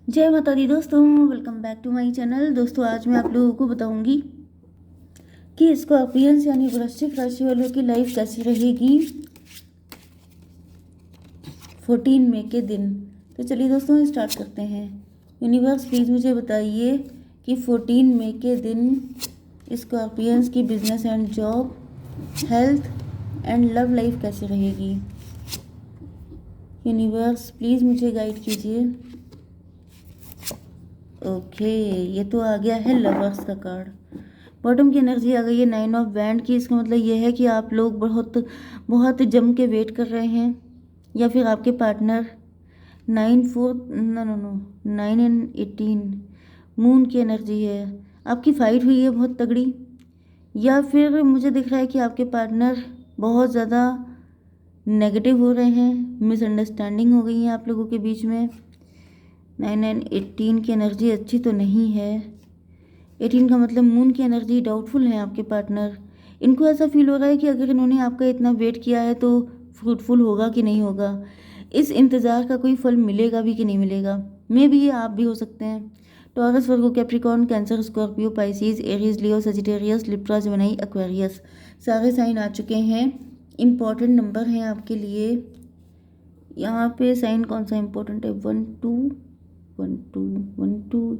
जय माता दी दोस्तों, welcome back to my channel. दोस्तों आज मैं आप लोगों को बताऊंगी कि स्कॉर्पियंस यानी वृश्चिक राशि वालों की लाइफ कैसी रहेगी 14 मई के दिन। तो चलिए दोस्तों स्टार्ट करते हैं। यूनिवर्स प्लीज़ मुझे बताइए कि 14 मई के दिन स्कॉर्पियंस की business and job, health and love life कैसी रहेगी। यूनिवर्स प्लीज़ मुझे गाइड कीजिए। ओके, ये तो आ गया है लवर्स का कार्ड। बॉटम की एनर्जी आ गई है 9 ऑफ बैंड की। इसका मतलब ये है कि आप लोग बहुत बहुत जम के वेट कर रहे हैं, या फिर आपके पार्टनर 9 एंड 18 मून की एनर्जी है। आपकी फाइट हुई है बहुत तगड़ी, या फिर मुझे दिख रहा है कि आपके पार्टनर बहुत ज़्यादा नेगेटिव हो रहे हैं, मिसअंडरस्टैंडिंग हो गई है आप लोगों के बीच में। 9 एंड 18 की एनर्जी अच्छी तो नहीं है। 18 का मतलब मून की एनर्जी, डाउटफुल है आपके पार्टनर। इनको ऐसा फील हो रहा है कि अगर इन्होंने आपका इतना वेट किया है तो फ्रूटफुल होगा कि नहीं होगा, इस इंतज़ार का कोई फल मिलेगा भी कि नहीं मिलेगा। मे भी ये आप भी हो सकते हैं। Taurus, Virgo, Capricorn, Cancer, Scorpio, Pisces, Aries, Leo, Sagittarius, Libra, Gemini, Aquarius सारे साइन आ चुके हैं। इम्पॉर्टेंट नंबर हैं आपके लिए। यहाँ पे साइन कौन सा इम्पोर्टेंट है? 1 2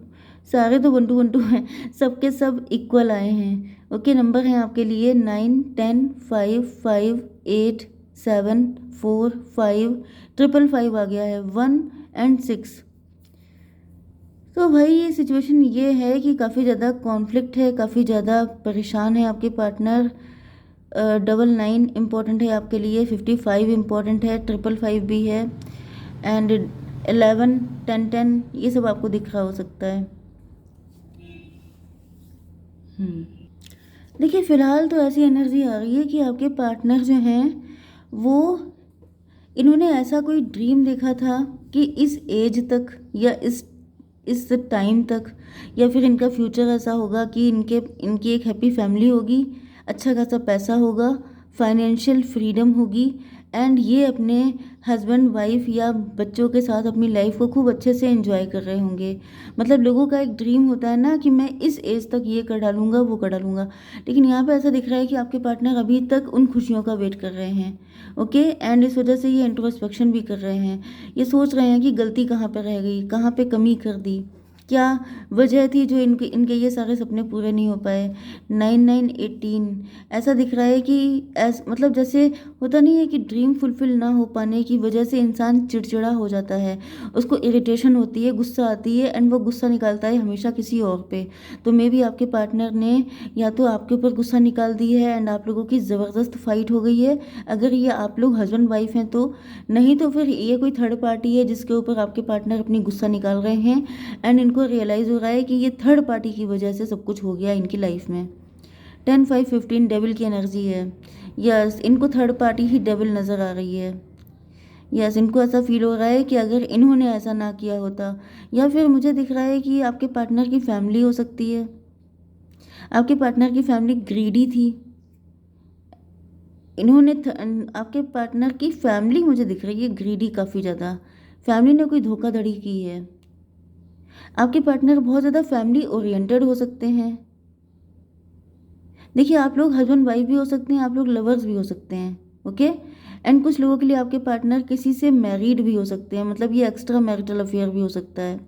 सारे तो 1 2 हैं, सबके सब इक्वल आए हैं। ओके, नंबर हैं आपके लिए 9 10 5 5 8 7 4 5 555 आ गया है, 1 एंड 6। तो भाई ये सिचुएशन ये है कि काफ़ी ज़्यादा कॉन्फ्लिक्ट है, काफ़ी ज़्यादा परेशान है आपके पार्टनर। 99 इम्पॉर्टेंट है आपके लिए, 55 इम्पॉर्टेंट है, 555 भी है, एंड 11 10 10 ये सब आपको दिख रहा हो सकता है। देखिए फ़िलहाल तो ऐसी एनर्जी आ रही है कि आपके पार्टनर जो हैं वो, इन्होंने ऐसा कोई ड्रीम देखा था कि इस एज तक या इस टाइम तक, या फिर इनका फ्यूचर ऐसा होगा कि इनकी एक हैप्पी फैमिली होगी, अच्छा खासा पैसा होगा, फाइनेंशियल फ्रीडम होगी, एंड ये अपने हस्बैंड वाइफ या बच्चों के साथ अपनी लाइफ को खूब अच्छे से एंजॉय कर रहे होंगे। मतलब लोगों का एक ड्रीम होता है ना कि मैं इस एज तक ये कर डालूंगा वो कर डालूंगा, लेकिन यहाँ पे ऐसा दिख रहा है कि आपके पार्टनर अभी तक उन खुशियों का वेट कर रहे हैं। ओके, एंड इस वजह से ये इंट्रोस्पेक्शन भी कर रहे हैं। ये सोच रहे हैं कि गलती कहाँ पे रह गई, कहाँ पे कमी कर दी, क्या वजह थी जो इनके इनके ये सारे सपने पूरे नहीं हो पाए। 9 9 18 ऐसा दिख रहा है कि मतलब जैसे होता नहीं है कि ड्रीम फुलफिल ना हो पाने की वजह से इंसान चिड़चिड़ा हो जाता है, उसको इरिटेशन होती है, गुस्सा आती है, एंड वो गुस्सा निकालता है हमेशा किसी और पे। तो मे बी आपके पार्टनर ने या तो आपके ऊपर गुस्सा निकाल दी है एंड आप लोगों की ज़बरदस्त फाइट हो गई है, अगर ये आप लोग हस्बैंड वाइफ हैं तो। नहीं तो फिर ये कोई थर्ड पार्टी है जिसके ऊपर आपके पार्टनर अपनी गुस्सा निकाल रहे हैं, एंड इनको रियलाइज़ हो रहा है कि ये थर्ड पार्टी की वजह से सब कुछ हो गया इनकी लाइफ में। 10 5 15 डेविल की एनर्जी है। यस, इनको थर्ड पार्टी ही डेविल नज़र आ रही है। यस, इनको ऐसा फील हो रहा है कि अगर इन्होंने ऐसा ना किया होता, या फिर मुझे दिख रहा है कि आपके पार्टनर की फैमिली हो सकती है। आपके पार्टनर की फैमिली ग्रीडी थी। आपके पार्टनर की फैमिली मुझे दिख रही है ग्रीडी, काफ़ी ज़्यादा फैमिली ने कोई धोखाधड़ी की है। आपके पार्टनर बहुत ज़्यादा फैमिली ओरिएंटेड हो सकते हैं। देखिए आप लोग हस्बैंड वाइफ भी हो सकते हैं, आप लोग लवर्स भी हो सकते हैं। ओके, एंड कुछ लोगों के लिए आपके पार्टनर किसी से मैरिड भी हो सकते हैं, मतलब ये एक्स्ट्रा मैरिटल अफेयर भी हो सकता है।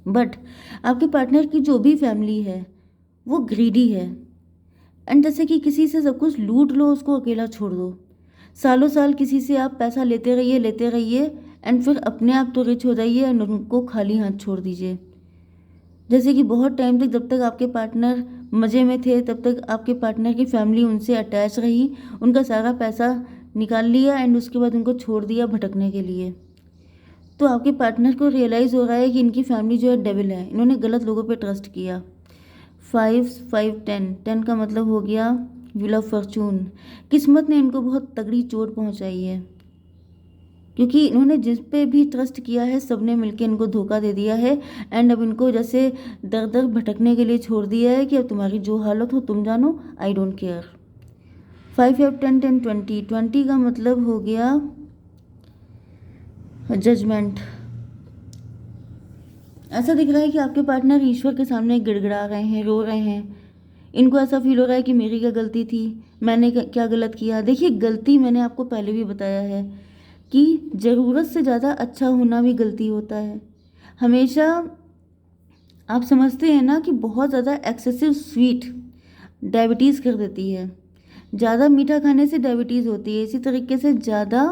बट आपके पार्टनर की जो भी फैमिली है वो ग्रीडी है, एंड जैसे कि किसी से सब कुछ लूट लो, उसको अकेला छोड़ दो। सालों साल किसी से आप पैसा लेते रहिए, एंड फिर अपने आप तो रिच हो जाइए एंड उनको खाली हाथ छोड़ दीजिए। जैसे कि बहुत टाइम तक जब तक आपके पार्टनर मज़े में थे तब तक आपके पार्टनर की फैमिली उनसे अटैच रही, उनका सारा पैसा निकाल लिया एंड उसके बाद उनको छोड़ दिया भटकने के लिए। तो आपके पार्टनर को रियलाइज़ हो रहा है कि इनकी फैमिली जो है डेविल है, इन्होंने गलत लोगों पे ट्रस्ट किया। 5 5 10 10 का मतलब हो गया व्हील ऑफ फॉर्चून। किस्मत ने इनको बहुत तगड़ी चोट पहुंचाई है, क्योंकि इन्होंने जिस पे भी ट्रस्ट किया है सब ने मिलकर इनको धोखा दे दिया है, एंड अब इनको जैसे दर दर भटकने के लिए छोड़ दिया है कि अब तुम्हारी जो हालत हो तुम जानो, आई डोंट केयर। 5 5 10 10 20 20 का मतलब हो गया जजमेंट। ऐसा दिख रहा है कि आपके पार्टनर ईश्वर के सामने गिड़गिड़ा रहे हैं, रो रहे हैं। इनको ऐसा फील हो रहा है कि मेरी क्या गलती थी, मैंने क्या गलत किया। देखिए, गलती मैंने आपको पहले भी बताया है कि ज़रूरत से ज़्यादा अच्छा होना भी गलती होता है। हमेशा आप समझते हैं ना कि बहुत ज़्यादा एक्सेसिव स्वीट डायबिटीज़ कर देती है। ज़्यादा मीठा खाने से डायबिटीज़ होती है। इसी तरीके से ज़्यादा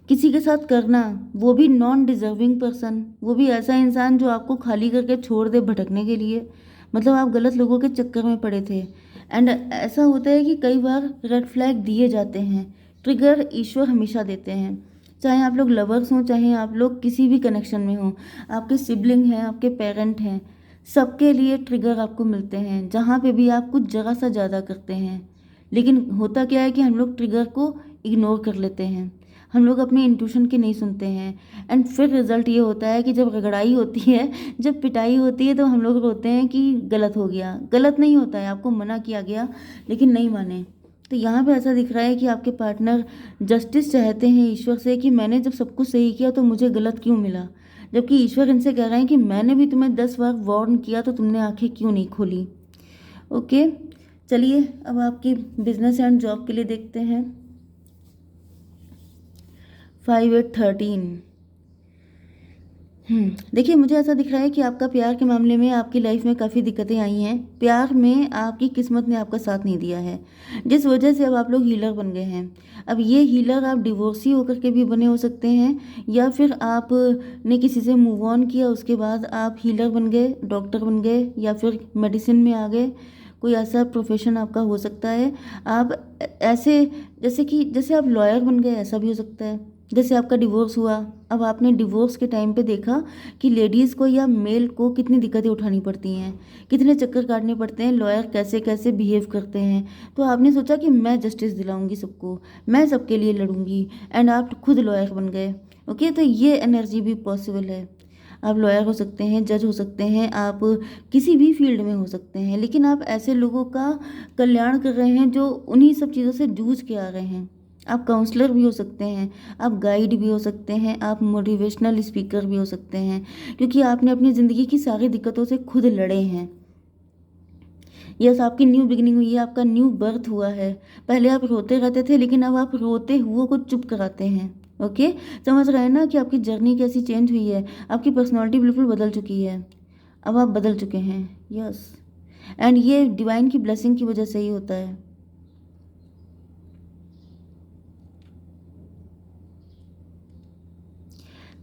किसी के साथ करना, वो भी नॉन डिजर्विंग पर्सन, वो भी ऐसा इंसान जो आपको खाली करके छोड़ दे भटकने के लिए, मतलब आप गलत लोगों के चक्कर में पड़े थे। एंड ऐसा होता है कि कई बार रेड फ्लैग दिए जाते हैं। ट्रिगर ईश्वर हमेशा देते हैं, चाहे आप लोग लवर्स हों, चाहे आप लोग किसी भी कनेक्शन में हों, आपके सिबलिंग हैं, आपके पेरेंट हैं, सबके लिए ट्रिगर आपको मिलते हैं जहाँ पे भी आप कुछ जगह सा ज़्यादा करते हैं। लेकिन होता क्या है कि हम लोग ट्रिगर को इग्नोर कर लेते हैं, हम लोग अपने इंट्यूशन की नहीं सुनते हैं। एंड फिर रिजल्ट ये होता है कि जब रगड़ाई होती है, जब पिटाई होती है, तो हम लोग रोते हैं कि गलत हो गया। गलत नहीं होता है, आपको मना किया गया लेकिन नहीं माने। तो यहाँ पे ऐसा दिख रहा है कि आपके पार्टनर जस्टिस चाहते हैं ईश्वर से कि मैंने जब सब कुछ सही किया तो मुझे गलत क्यों मिला, जबकि ईश्वर इनसे कह रहे हैं कि मैंने भी तुम्हें 10 बार वार्न किया तो तुमने आंखें क्यों नहीं खोली। ओके, चलिए अब आपकी बिजनेस एंड जॉब के लिए देखते हैं। 5 8 13। देखिए, मुझे ऐसा दिख रहा है कि आपका प्यार के मामले में आपकी लाइफ में काफ़ी दिक्कतें आई हैं। प्यार में आपकी किस्मत ने आपका साथ नहीं दिया है, जिस वजह से अब आप लोग हीलर बन गए हैं। अब ये हीलर आप डिवोर्सी होकर के भी बने हो सकते हैं, या फिर आप ने किसी से मूव ऑन किया, उसके बाद आप हीलर बन गए, डॉक्टर बन गए, या फिर मेडिसिन में आ गए। कोई ऐसा प्रोफेशन आपका हो सकता है। आप ऐसे, जैसे आप लॉयर बन गए, ऐसा भी हो सकता है। जैसे आपका डिवोर्स हुआ, अब आपने डिवोर्स के टाइम पे देखा कि लेडीज़ को या मेल को कितनी दिक्कतें उठानी पड़ती हैं, कितने चक्कर काटने पड़ते हैं, लॉयर कैसे कैसे बिहेव करते हैं। तो आपने सोचा कि मैं जस्टिस दिलाऊंगी सबको, मैं सबके लिए लड़ूंगी, एंड आप खुद लॉयर बन गए। ओके, तो ये एनर्जी भी पॉसिबल है। आप लॉयर हो सकते हैं, जज हो सकते हैं, आप किसी भी फील्ड में हो सकते हैं, लेकिन आप ऐसे लोगों का कल्याण कर रहे हैं जो उन्हीं सब चीज़ों से जूझ के आ रहे हैं। आप काउंसलर भी हो सकते हैं, आप गाइड भी हो सकते हैं, आप मोटिवेशनल स्पीकर भी हो सकते हैं, क्योंकि आपने अपनी ज़िंदगी की सारी दिक्कतों से खुद लड़े हैं। यस, आपकी न्यू बिगिनिंग हुई है, आपका न्यू बर्थ हुआ है। पहले आप रोते रहते थे, लेकिन अब आप रोते हुए को चुप कराते हैं। ओके, समझ रहे हैं ना कि आपकी जर्नी कैसी चेंज हुई है, आपकी पर्सनालिटी बिल्कुल बदल चुकी है। अब आप बदल चुके हैं। यस, एंड ये डिवाइन की ब्लेसिंग की वजह से ही होता है।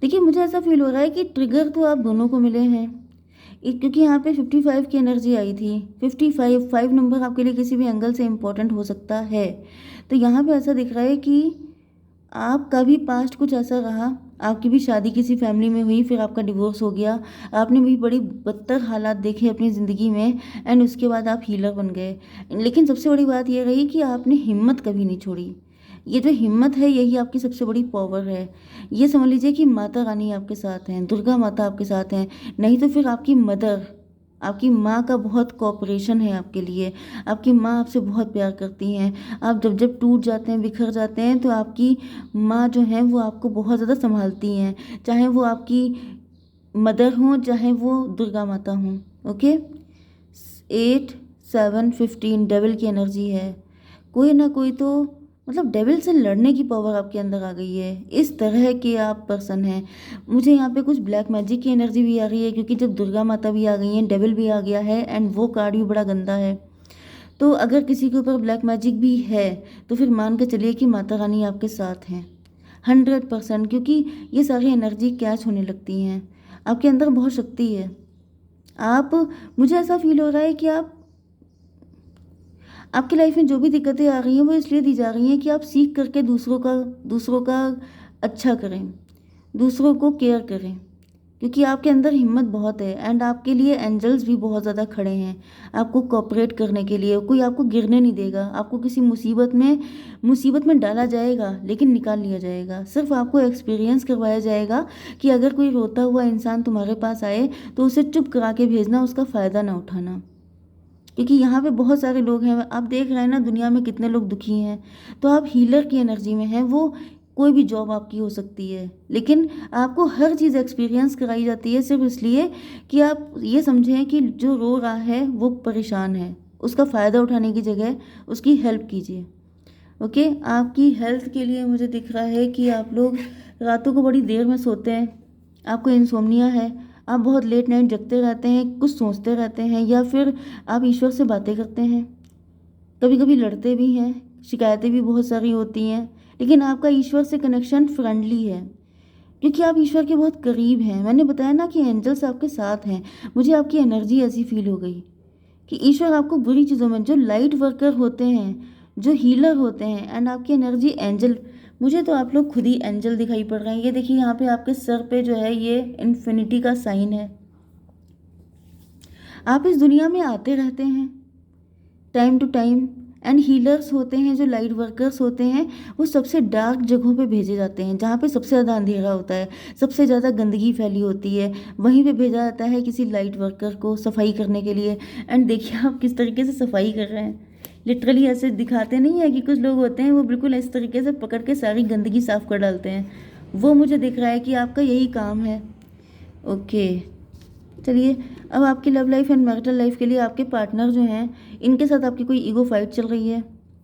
देखिए, मुझे ऐसा फील हो रहा है कि ट्रिगर तो आप दोनों को मिले हैं, क्योंकि यहाँ पे 55 की एनर्जी आई थी। 55 नंबर आपके लिए किसी भी एंगल से इम्पोर्टेंट हो सकता है। तो यहाँ पे ऐसा दिख रहा है कि आपका भी पास्ट कुछ ऐसा रहा, आपकी भी शादी किसी फैमिली में हुई, फिर आपका डिवोर्स हो गया, आपने भी बड़ी बदतर हालात देखे अपनी ज़िंदगी में, एंड उसके बाद आप हीलर बन गए। लेकिन सबसे बड़ी बात यह रही कि आपने हिम्मत कभी नहीं छोड़ी। ये जो हिम्मत है, यही आपकी सबसे बड़ी पावर है। ये समझ लीजिए कि माता रानी आपके साथ हैं, दुर्गा माता आपके साथ हैं, नहीं तो फिर आपकी मदर, आपकी माँ का बहुत कोऑपरेशन है आपके लिए। आपकी माँ आपसे बहुत प्यार करती हैं। आप जब जब टूट जाते हैं, बिखर जाते हैं, तो आपकी माँ जो है वो आपको बहुत ज़्यादा संभालती हैं, चाहे वो आपकी मदर हों, चाहे वो दुर्गा माता हों। ओके, 8 7 15 डेविल की एनर्जी है। कोई ना कोई तो, मतलब डेविल से लड़ने की पावर आपके अंदर आ गई है। इस तरह के आप पर्सन हैं। मुझे यहाँ पे कुछ ब्लैक मैजिक की एनर्जी भी आ रही है, क्योंकि जब दुर्गा माता भी आ गई हैं, डेविल भी आ गया है, एंड वो कार्ड भी बड़ा गंदा है। तो अगर किसी के ऊपर ब्लैक मैजिक भी है, तो फिर मान के चलिए कि माता रानी आपके साथ हैं 100%, क्योंकि ये सारी एनर्जी कैच होने लगती हैं। आपके अंदर बहुत शक्ति है। आप, मुझे ऐसा फील हो रहा है कि आपकी लाइफ में जो भी दिक्कतें आ रही हैं, वो इसलिए दी जा रही हैं कि आप सीख करके दूसरों का अच्छा करें, दूसरों को केयर करें, क्योंकि आपके अंदर हिम्मत बहुत है, एंड आपके लिए एंजल्स भी बहुत ज़्यादा खड़े हैं आपको कोऑपरेट करने के लिए। कोई आपको गिरने नहीं देगा, आपको किसी मुसीबत में डाला जाएगा, लेकिन निकाल लिया जाएगा। सिर्फ आपको एक्सपीरियंस करवाया जाएगा कि अगर कोई रोता हुआ इंसान तुम्हारे पास आए, तो उसे चुप करा के भेजना, उसका फ़ायदा ना उठाना। क्योंकि यहाँ पे बहुत सारे लोग हैं, आप देख रहे हैं ना दुनिया में कितने लोग दुखी हैं। तो आप हीलर की एनर्जी में हैं, वो कोई भी जॉब आपकी हो सकती है, लेकिन आपको हर चीज़ एक्सपीरियंस कराई जाती है सिर्फ इसलिए कि आप ये समझें कि जो रो रहा है वो परेशान है, उसका फ़ायदा उठाने की जगह उसकी हेल्प कीजिए। ओके, आपकी हेल्थ के लिए मुझे दिख रहा है कि आप लोग रातों को बड़ी देर में सोते हैं, आपको इंसोम्निया है, आप बहुत लेट नाइट जगते रहते हैं, कुछ सोचते रहते हैं, या फिर आप ईश्वर से बातें करते हैं, कभी कभी लड़ते भी हैं, शिकायतें भी बहुत सारी होती हैं, लेकिन आपका ईश्वर से कनेक्शन फ्रेंडली है क्योंकि आप ईश्वर के बहुत करीब हैं। मैंने बताया ना कि एंजल्स आपके साथ हैं। मुझे आपकी एनर्जी ऐसी फील हो गई कि ईश्वर आपको बुरी चीज़ों में, जो लाइट वर्कर होते हैं, जो हीलर होते हैं, एंड आपकी एनर्जी एंजल, मुझे तो आप लोग खुद ही एंजल दिखाई पड़ रहे हैं। ये देखिए यहाँ पे आपके सर पे जो है ये इन्फिनिटी का साइन है। आप इस दुनिया में आते रहते हैं time to time, and healers होते हैं, जो लाइट वर्कर्स होते हैं, वो सबसे डार्क जगहों पे भेजे जाते हैं, जहाँ पे सबसे ज़्यादा अंधेरा होता है, सबसे ज़्यादा गंदगी फैली होती है, वहीं पे भेजा जाता है किसी लाइट वर्कर को सफाई करने के लिए। एंड देखिए आप किस तरीके से सफाई कर रहे हैं, लिटरली ऐसे दिखाते नहीं है कि कुछ लोग होते हैं वो बिल्कुल इस तरीके से पकड़ के सारी गंदगी साफ़ कर डालते हैं, वो मुझे दिख रहा है कि आपका यही काम है। ओके, चलिए अब आपकी love life and marital life के लिए आपके पार्टनर जो हैं, इनके साथ आपकी कोई ईगो फाइट चल रही है।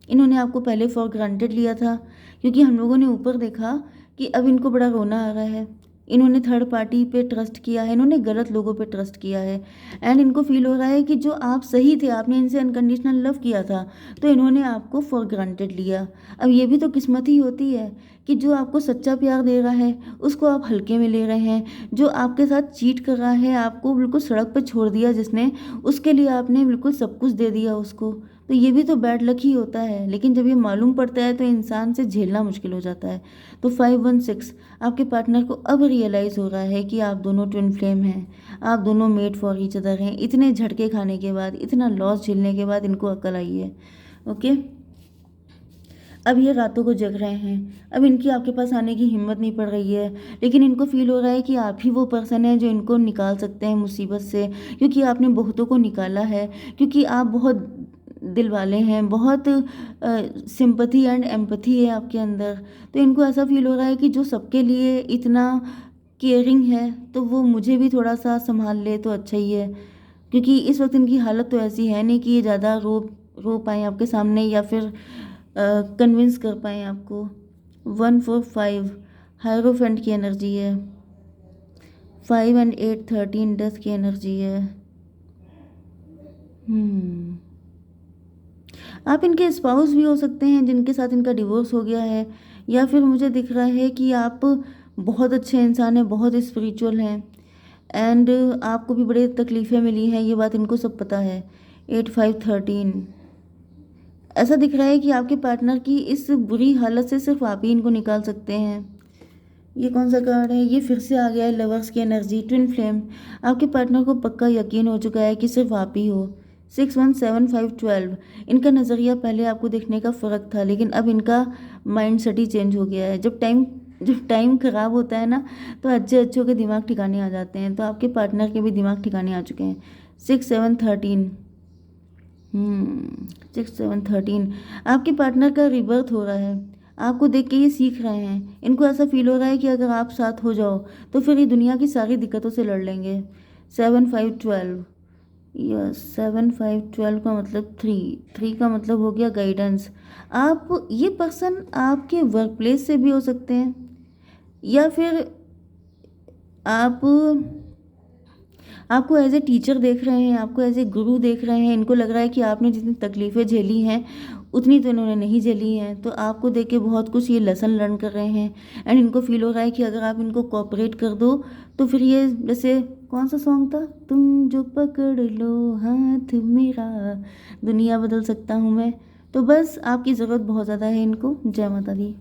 इन्होंने आपको पहले फॉर ग्रांटेड लिया था, क्योंकि हम लोगों ने ऊपर देखा कि अब इनको बड़ा रोना आ रहा है। इन्होंने थर्ड पार्टी पे ट्रस्ट किया है, इन्होंने गलत लोगों पे ट्रस्ट किया है, एंड इनको फील हो रहा है कि जो आप सही थे, आपने इनसे अनकंडीशनल लव किया था, तो इन्होंने आपको फॉर ग्रांटेड लिया। अब ये भी तो किस्मत ही होती है कि जो आपको सच्चा प्यार दे रहा है उसको आप हल्के में ले रहे हैं, जो आपके साथ चीट कर रहा है, आपको बिल्कुल सड़क पर छोड़ दिया जिसने, उसके लिए आपने बिल्कुल सब कुछ दे दिया उसको, तो ये भी तो बैड लक ही होता है। लेकिन जब ये मालूम पड़ता है तो इंसान से झेलना मुश्किल हो जाता है। तो 516 आपके पार्टनर को अब रियलाइज़ हो रहा है कि आप दोनों ट्विन फ्लेम हैं, आप दोनों मेड फॉर ईच अदर हैं। इतने झटके खाने के बाद, इतना लॉस झेलने के बाद इनको अकल आई है। ओके, अब ये रातों को जग रहे हैं, अब इनकी आपके पास आने की हिम्मत नहीं पड़ रही है, लेकिन इनको फील हो रहा है कि आप ही वो पर्सन है जो इनको निकाल सकते हैं मुसीबत से, क्योंकि आपने बहुतों को निकाला है, क्योंकि आप बहुत दिल वाले हैं, बहुत सिंपथी एंड एम्पथी है आपके अंदर। तो इनको ऐसा फील हो रहा है कि जो सबके लिए इतना केयरिंग है, तो वो मुझे भी थोड़ा सा संभाल ले तो अच्छा ही है, क्योंकि इस वक्त इनकी हालत तो ऐसी है नहीं कि ये ज़्यादा रो पाएँ आपके सामने, या फिर कन्विंस कर पाएँ आपको। 145 हायरोफेंट की एनर्जी है, 5 एंड 8 13 डेथ की एनर्जी है। आप इनके स्पाउस भी हो सकते हैं जिनके साथ इनका डिवोर्स हो गया है, या फिर मुझे दिख रहा है कि आप बहुत अच्छे इंसान हैं, बहुत स्पिरिचुअल हैं, एंड आपको भी बड़ी तकलीफ़ें मिली हैं, ये बात इनको सब पता है। 8 5 13 ऐसा दिख रहा है कि आपके पार्टनर की इस बुरी हालत से सिर्फ आप ही इनको निकाल सकते हैं। ये कौन सा कार्ड है? ये फिर से आ गया है लवर्स की एनर्जी, ट्विन फ्लेम। आपके पार्टनर को पक्का यकीन हो चुका है कि सिर्फ आप ही हो। 6 1 7 5 12 इनका नज़रिया पहले आपको देखने का फ़र्क था, लेकिन अब इनका माइंड सेट ही चेंज हो गया है। जब टाइम ख़राब होता है ना, तो अच्छे अच्छों के दिमाग ठिकाने आ जाते हैं, तो आपके पार्टनर के भी दिमाग ठिकाने आ चुके हैं। 6 7 13 6 7 13 आपके पार्टनर का रिबर्थ हो रहा है। आपको देख के ये सीख रहे हैं, इनको ऐसा फील हो रहा है कि अगर आप साथ हो जाओ तो फिर ये दुनिया की सारी दिक्कतों से लड़ लेंगे। 7 5 12 यस, 7 5 12 का मतलब 3 का मतलब हो गया गाइडेंस। आप ये पर्सन आपके वर्क प्लेस से भी हो सकते हैं, या फिर आप आपको एज ए टीचर देख रहे हैं, आपको एज ए गुरु देख रहे हैं। इनको लग रहा है कि आपने जितनी तकलीफ़ें झेली हैं उतनी तो इन्होंने नहीं झेली हैं, तो आपको देख के बहुत कुछ ये लेसन लर्न कर रहे हैं, एंड इनको फील हो रहा है कि अगर आप इनको कोऑपरेट कर दो तो फिर ये, जैसे कौन सा सॉन्ग था, तुम जो पकड़ लो हाथ मेरा दुनिया बदल सकता हूँ मैं। तो बस आपकी ज़रूरत बहुत ज़्यादा है इनको। जय माता दी।